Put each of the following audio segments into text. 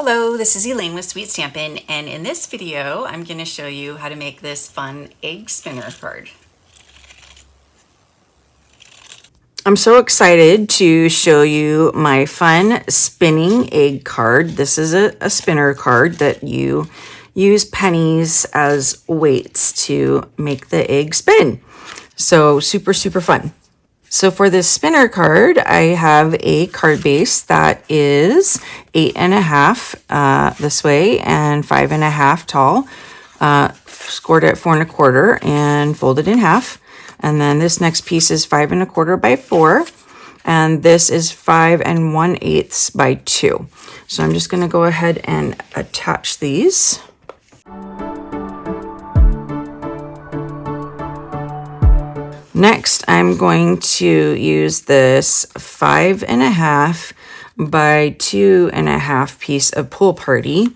Hello, this is Elaine with Sweet Stampin, and in this video I'm going to show you how to make this fun egg spinner card. I'm so excited to show you my fun spinning egg card. This is a spinner card that you use pennies as weights to make the egg spin. So super fun. So for this spinner card, I have a card base that is 8.5 this way and 5.5 tall, scored at 4 1/4 and folded in half. And then this next piece is 5 1/4 by 4, and this is 5 1/8 by 2. So I'm just going to go ahead and attach these. Next, I'm going to use this 5.5 by 2.5 piece of Pool Party.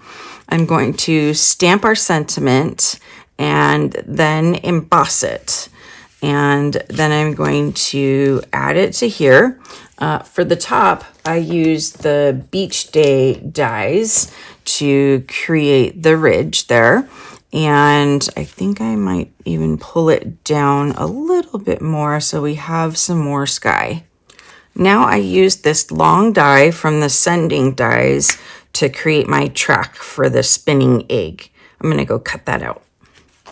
I'm going to stamp our sentiment and then emboss it. And then I'm going to add it to here. For the top, I used the Beach Day dies to create the ridge there. And I think I might even pull it down a little bit more so we have some more sky. Now I used this long die from the sending dies to create my track for the spinning egg. I'm going to go cut that out.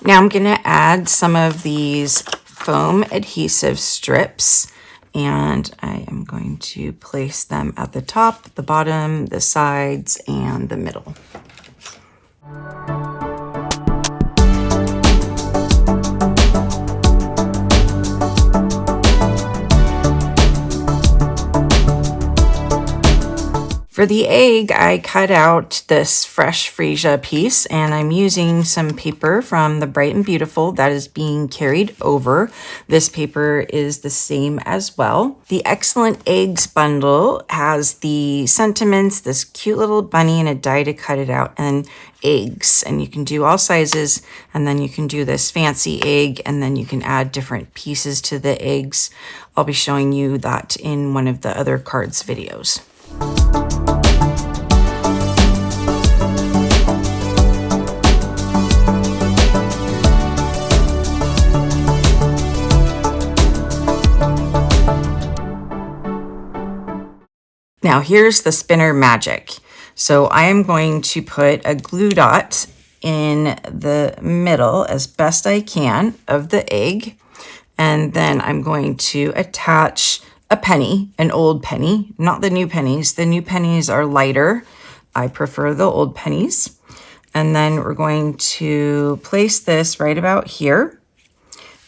Now I'm going to add some of these foam adhesive strips, and I am going to place them at the top, the bottom, the sides, and the middle. For the egg, I cut out this fresh freesia piece, and I'm using some paper from the Bright and Beautiful that is being carried over. This paper is the same as well. The Excellent Eggs bundle has the sentiments, this cute little bunny and a die to cut it out, and eggs. And you can do all sizes, and then you can do this fancy egg, and then you can add different pieces to the eggs. I'll be showing you that in one of the other cards videos. Now here's the spinner magic. So I am going to put a glue dot in the middle as best I can of the egg. And then I'm going to attach a penny, an old penny, not the new pennies. The new pennies are lighter. I prefer the old pennies. And then we're going to place this right about here.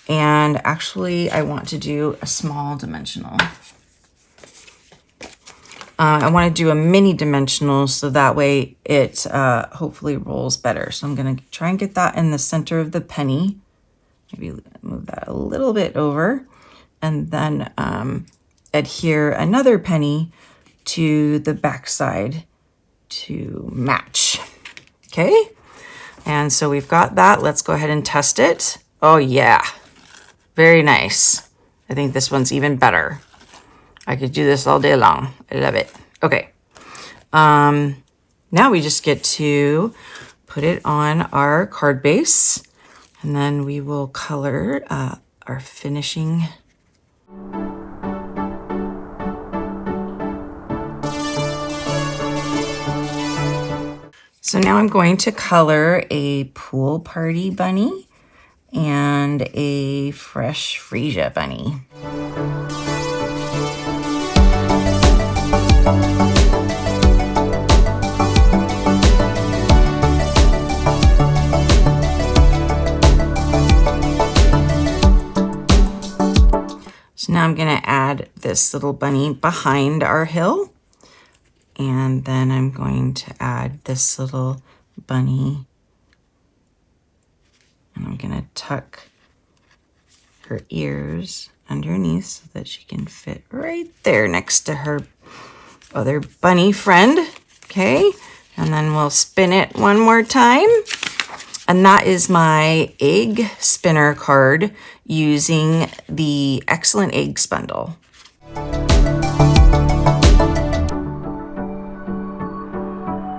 And actually I want to do a small dimensional. I want to do a mini dimensional so that way it hopefully rolls better. So I'm going to try and get that in the center of the penny. Maybe move that a little bit over, and then adhere another penny to the back side to match. Okay, and so we've got that. Let's go ahead and test it. Oh yeah, very nice. I think this one's even better. I could do this all day long. I love it. Okay. Now we just get to put it on our card base, and then we will color our finishing. So now I'm going to color a Pool Party bunny and a fresh freesia bunny. So now I'm going to add this little bunny behind our hill. And then I'm going to add this little bunny. And I'm going to tuck her ears underneath so that she can fit right there next to her other bunny friend. Okay, and then we'll spin it one more time. And that is my egg spinner card using the Excellent Eggs bundle.